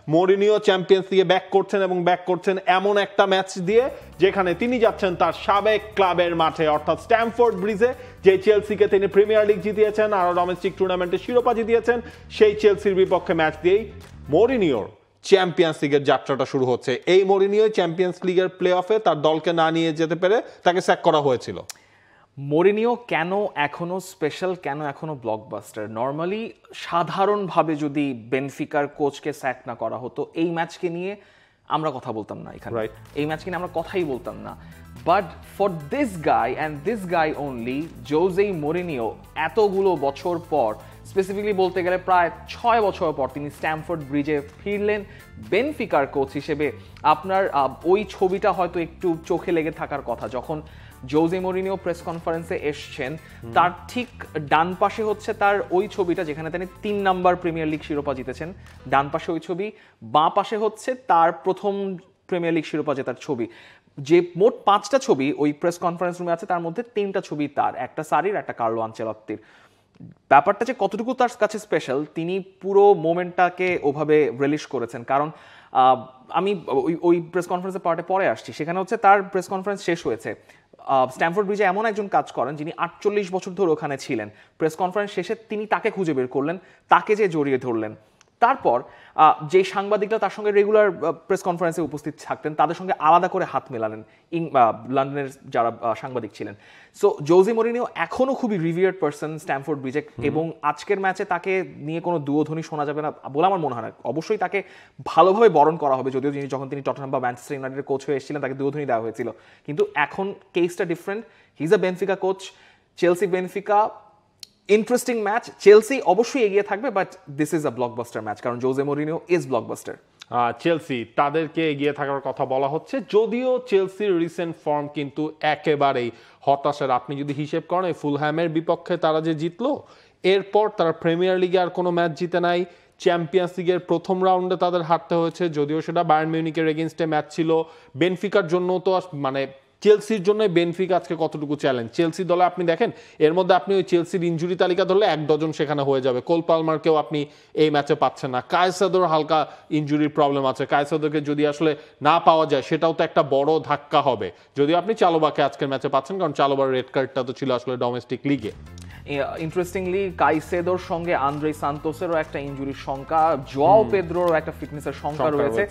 Mourinho champions লিগে back করছেন এবং ব্যাক করছেন এমন একটা ম্যাচ দিয়ে যেখানে তিনি যাচ্ছেন তার সাবেক ক্লাবের মাঠে অর্থাৎ স্ট্যামফোর্ড ব্রিজে, যে চেলসিকে তিনি প্রিমিয়ার লিগ জিতিয়েছেন আর ডোমেস্টিক টুর্নামেন্টে শিরোপা জিতিয়েছেন, সেই চেলসির বিপক্ষে ম্যাচ দিয়েই মরিনিওর চ্যাম্পিয়ন্স লিগের যাত্রাটা শুরু হচ্ছে। এই মরিনিও চ্যাম্পিয়ন্স লিগের প্লে অফে তার দলকে না নিয়ে যেতে পেরে তাকে স্যাক করা হয়েছিল। মরিনিও কেন এখনো স্পেশাল, কেন এখনো ব্লকবাস্টার? নর্মালি সাধারণভাবে যদি বেনফিকার কোচকে স্যাক না করা হতো, এই ম্যাচকে নিয়ে আমরা কথা বলতাম না এখানে, এই ম্যাচকে নিয়ে আমরা কথাই বলতাম না। But for this guy and this guy only, Jose Mourinho এতগুলো বছর পর, স্পেসিফিকলি বলতে গেলে প্রায় 6 বছর পর তিনি স্ট্যামফোর্ড ব্রিজে ফিরলেন বেনফিকার কোচ হিসেবে। আপনার ওই ছবিটা হয়তো একটু চোখে লেগে থাকার কথা, যখন জোজে মরিনিও প্রেস কনফারেন্সে এসছেন তার ঠিক ডান পাশে হচ্ছে তার ওই ছবিটা যেখানে তিনি 3 নাম্বার প্রিমিয়ার লিগ শিরোপা জিতেছেন, ডান পাশে ওই ছবি, বাঁ পাশে হচ্ছে তার প্রথম প্রিমিয়ার লিগ শিরোপা জেতার ছবি। যে মোট 5টা ছবি ওই প্রেস কনফারেন্স রুমে আছে, তার মধ্যে 3টা ছবি তার, একটা সারির, একটা কার্লো আনচেলত্তির। ব্যাপারটা যে কতটুকু তার কাছে স্পেশাল, তিনি পুরো মোমেন্টটাকে ওভাবে রিলিশ করেছেন। কারণ আমি ওই প্রেস কনফারেন্সের পার্টে পরে আসছি, সেখানে হচ্ছে তার প্রেস কনফারেন্স শেষ হয়েছে। স্ট্যামফোর্ড ব্রিজে এমন একজন কাজ করেন যিনি 48 বছর ধরে ওখানে ছিলেন। প্রেস কনফারেন্স শেষে তিনি তাকে খুঁজে বের করলেন, তাকে যে জড়িয়ে ধরলেন। তারপর যে সাংবাদিকরা তার সঙ্গে রেগুলার প্রেস কনফারেন্সে উপস্থিত থাকতেন তাদের সঙ্গে আলাদা করে হাত মেলালেন লন্ডনের যারা সাংবাদিক ছিলেন। সো জোজে মরিনিও এখনও খুবই রিভিয়ার্ড পার্সন স্ট্যামফোর্ড ব্রিজে, এবং আজকের ম্যাচে তাকে নিয়ে কোনো দুয়োধ্বনি শোনা যাবে না বলে আমার মনে হয় না। অবশ্যই তাকে ভালোভাবে বরণ করা হবে, যদিও যখন তিনি টটনহাম বা ম্যানচেস্টার ইউনাইটেডের কোচ হয়ে এসেছিলেন তাকে দুয়োধ্বনি দেওয়া হয়েছিল, কিন্তু এখন কেসটা different. He is a Benfica coach, Chelsea Benfica, interesting match. Chelsea অবশ্যই এগিয়ে থাকবে, but this is a blockbuster match, কারণ জোজে মরিনিও ইজ ব্লকবাস্টার। চেলসি তাদেরকে এগিয়ে থাকার কথা বলা হচ্ছে, যদিও চেলসির রিসেন্ট ফর্ম কিন্তু একেবারেই হতাশার। আপনি যদি হিসেব করেন ফুলহ্যামের বিপক্ষে তারা যে জিতলো, এরপর তারা প্রিমিয়ার লিগে আর কোনো ম্যাচ জিতে নাই। চ্যাম্পিয়ন্স লিগের প্রথম রাউন্ডে তাদের হারতে হয়েছে, যদিও সেটা বায়ার্ন মিউনিকের এগেইনস্টে ম্যাচ ছিল। বেনফিকার জন্য তো মানে চেলসির জন্য বেনফিকা আজকে কতটুকু চ্যালেঞ্জ। চেলসি দলে আপনি দেখেন, এর মধ্যে আপনি ওই চেলসির ইনজুরি তালিকা ধরলে 1 ডজন সেখানে হয়ে যাবে। কোল পালমারকেও আপনি এই ম্যাচে পাচ্ছেন না। কায়সাদোর হালকা ইনজুরির প্রবলেম আছে, কায়সাদোকে যদি আসলে না পাওয়া যায় সেটাও তো একটা বড় ধাক্কা হবে। যদিও আপনি চালোবাকে আজকের ম্যাচে পাচ্ছেন, কারণ চালোবার রেড কার্ডটা তো ছিল আসলে ডোমেস্টিক লিগে। ইন্টারেস্টিংলি কাইসেদোর সঙ্গে আন্দ্রে সান্তোসেরও একটা ইনজুরির শঙ্কা, জোয়াও পেদ্রোরও একটা ফিটনেসের শঙ্কা রয়েছে।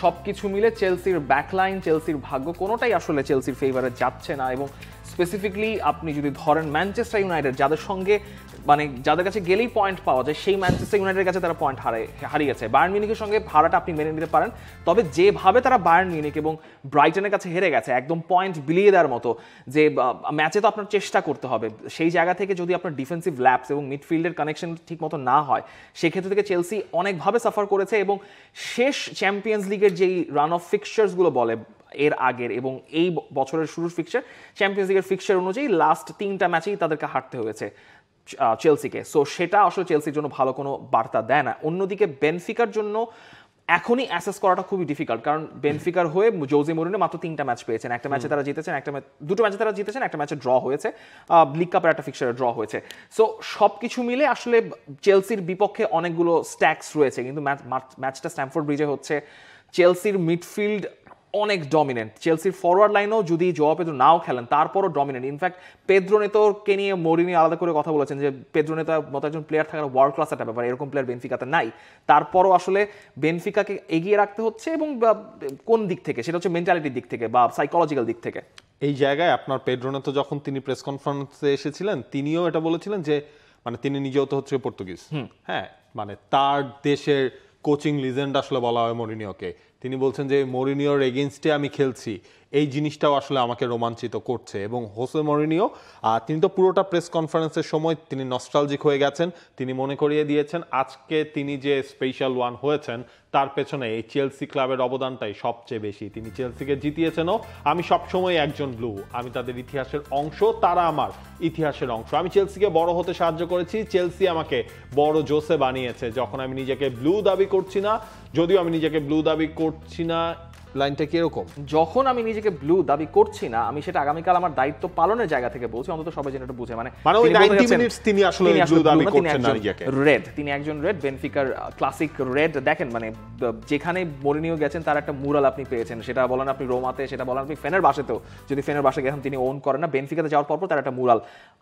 সবকিছু মিলে চেলসির ব্যাকলাইন, চেলসির ভাগ্য কোনোটাই আসলে চেলসির ফেভারে যাচ্ছে না। এবং স্পেসিফিকলি আপনি যদি ধরেন ম্যানচেস্টার ইউনাইটেড, যাদের সঙ্গে মানে যাদের কাছে গেলেই পয়েন্ট পাওয়া যায়, সেই ম্যানচেস্টার ইউনাইটেডের কাছে তারা পয়েন্ট হারিয়েছে। বায়ার্ন মিউনিখের সঙ্গে হারাটা আপনি মেনে নিতে পারেন, তবে যেভাবে তারা বায়ার্ন মিউনিখ এবং ব্রাইটনের কাছে হেরে গেছে, একদম পয়েন্ট বিলিয়ে দেওয়ার মতো, যে ম্যাচে তো আপনার চেষ্টা করতে হবে। সেই জায়গা থেকে যদি আপনার ডিফেন্সিভ ল্যাপস এবং মিডফিল্ডের কানেকশন ঠিক মতো না হয়, সেক্ষেত্রে থেকে চেলসি অনেকভাবে সাফার করেছে। এবং শেষ চ্যাম্পিয়ন্স লিগের যেই রান অফ ফিক্সচার্সগুলো বলে এর আগের এবং এই বছরের শুরুর ফিক্সচার, চ্যাম্পিয়ন্স লিগের ফিক্সচার অনুযায়ী লাস্ট 3টা ম্যাচেই তাদেরকে হারতে হয়েছে চেলসিকে। সো সেটা আসলে চেলসির জন্য ভালো কোনো বার্তা দেয় না। অন্যদিকে বেনফিকার জন্য এখনই অ্যাসেস করাটা খুবই ডিফিকাল্ট, কারণ বেনফিকার হয়ে জোজে মরিনিও মাত্র 3টা ম্যাচ পেয়েছেন। একটা ম্যাচে তারা জিতেছেন, দুটো ম্যাচে তারা জিতেছেন, একটা ম্যাচে ড্র হয়েছে, লিগ কাপের একটা ফিক্সচারে ড্র হয়েছে। সো সব কিছু মিলে আসলে চেলসির বিপক্ষে অনেকগুলো স্ট্যাক্স রয়েছে, কিন্তু ম্যাচটা স্ট্যামফোর্ড ব্রিজে হচ্ছে। চেলসির মিডফিল্ড অনেক ডমিনেন্ট, চেলসির ফরওয়ার্ড লাইনও যদি জোয়া পেদ্রো নাও খেলেন তারপরও ডমিনেন্ট। ইনফ্যাক্ট পেদ্রো নেতোকে নিয়ে মরিনিও আলাদা করে কথা বলেছেন যে পেদ্রো নেতার মতো একজন প্লেয়ার থাকার ওয়ার্ল্ড ক্লাস একটা ব্যাপার, এরকম প্লেয়ার বেনফিকাতে নাই। তারপরও আসলে বেনফিকাকে এগিয়ে রাখতে হচ্ছে, এবং কোন দিক থেকে, সেটা হচ্ছে মেন্টালিটির দিক থেকে বা সাইকোলজিক্যাল দিক থেকে। এই জায়গায় আপনার পেদ্রো নেতো যখন তিনি প্রেস কনফারেন্সে এসেছিলেন, তিনিও এটা বলেছিলেন যে মানে তিনি নিজেও তো হচ্ছে পর্তুগিজ, হ্যাঁ, মানে তার দেশের কোচিং লিজেন্ড আসলে বলা হয় মরিনিওকে। তিনি বলছেন যে মরিনিওর এগেইনস্টে আমি খেলছি, এই জিনিসটাও আসলে আমাকে রোমাঞ্চিত করছে। এবং হোসে মরিনিও তিনি তো পুরোটা প্রেস কনফারেন্সের সময় তিনি নস্টালজিক হয়ে গেছেন। তিনি মনে করিয়ে দিয়েছেন আজকে তিনি যে স্পেশাল ওয়ান হয়েছেন তার পেছনে এই চেলসি ক্লাবের অবদানটাই সবচেয়ে বেশি। তিনি চেলসিকে জিতিয়েছেনও। আমি সবসময় একজন ব্লু, আমি তাদের ইতিহাসের অংশ, তারা আমার ইতিহাসের অংশ। আমি চেলসিকে বড় হতে সাহায্য করেছি, চেলসি আমাকে বড় জোসে বানিয়েছে। যখন আমি নিজেকে ব্লু দাবি করছি না, যদিও আমি নিজেকে ব্লু দাবি করছি না লাইনটা কি এরকম? যখন আমি নিজেকে ব্লু দাবি করছি না, আমি সেটা আগামীকাল আমার দায়িত্ব পালনের জায়গা থেকে বলছি, অন্তত সবাই যেন এটা বুঝে। মানে ওই 90 মিনিটস তিনি আসলে ব্লু দাবি করছেন না নিজেকে। রেড, তিনি একজন রেড, বেনফিকার ক্লাসিক রেড। দেখেন মানে যেখানে মরিনিও গেছেন তার একটা মুরাল আপনি পেয়েছেন, সেটা বলেন আপনি রোমাতে, সেটা বলেন আপনি ফেনারবাশেতেও, যদি ফেনারবাশে গেছেন তিনি ওন করেন না, বেনফিকাতে যাওয়ার পর তার একটা মুরাল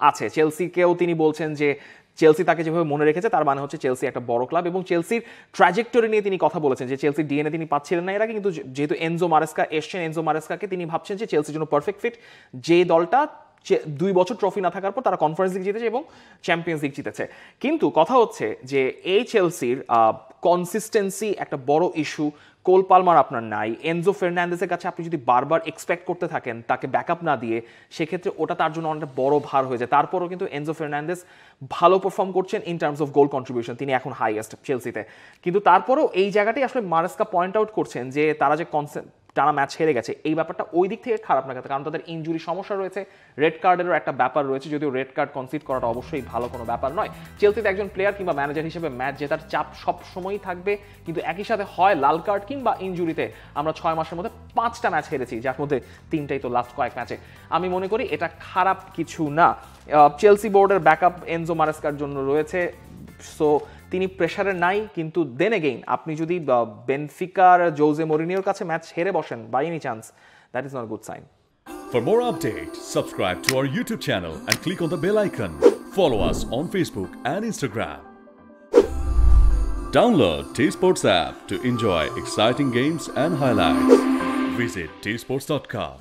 আছে। চেলসিকেও তিনি বলছেন যে চেলসি তাকে যেভাবে মনে রেখেছে তার মানে হচ্ছে চেলসি একটা বড় ক্লাব, এবং চেলসির ট্র্যাজেক্টরি নিয়ে তিনি কথা বলেছেন যে চেলসির ডিএনএ তিনি পাচ্ছিলেন না এর আগে, কিন্তু যেহেতু এনজো মারেস্কা এসছেন, এনজো মারেস্কাকে তিনি ভাবছেন যে চেলসির জন্য পারফেক্ট ফিট, যে দলটা 2 বছর ট্রফি না থাকার পর তারা কনফারেন্স লিগ জিতেছে এবং চ্যাম্পিয়ন্স লিগ জিতেছে। কিন্তু কথা হচ্ছে যে এই চেলসির কনসিস্টেন্সি একটা বড় ইস্যু। কোল পালমার আপনার নাই, এনজো ফার্নান্দেজের কাছে আপনি যদি বারবার এক্সপেক্ট করতে থাকেন তাকে ব্যাকআপ না দিয়ে, সেক্ষেত্রে ওটা তার জন্য অনেকটা বড় ভার হয়ে যায়। তারপরও কিন্তু এনজো ফার্নান্দেজ ভালো পারফর্ম করছেন in terms of goal contribution, তিনি এখন হাইয়েস্ট চেলসিতে। কিন্তু তারপরও এই জায়গাটাই আসলে মারেস্কা পয়েন্ট আউট করছেন যে তারা যে টানা ম্যাচ হেরে গেছে, এই ব্যাপারটা ওই দিক থেকে খারাপ না, কারণ তাদের ইনজুরি সমস্যা রয়েছে, রেড কার্ডেরও একটা ব্যাপার রয়েছে, যদিও রেড কার্ড কনসিড করাটা অবশ্যই ভালো কোনো ব্যাপার নয়। চেলসিতে একজন প্লেয়ার কিংবা ম্যানেজার হিসেবে ম্যাচ জেতার চাপ সব সময়ই থাকবে, কিন্তু একই সাথে হয় লাল কার্ড কিংবা ইনজুরিতে আমরা 6 মাসের মধ্যে 5টা ম্যাচ হেরেছি, যার মধ্যে 3টাই তো লাস্ট কয়েক ম্যাচে। আমি মনে করি এটা খারাপ কিছু না। চেলসি বোর্ডের ব্যাকআপ এনজো মারেস্কার জন্য রয়েছে, সো তিনি প্রেসারে নাই। কিন্তু দেন এগেইন আপনি যদি বেনফিকার জোজে মরিনিওর কাছে ম্যাচ হেরে বসেন by any chance, that is not good sign. For more updates, subscribe to our YouTube channel and click on the bell icon. Follow us on Facebook and Instagram. Download T-Sports app to enjoy exciting games and highlights. Visit tsports.com.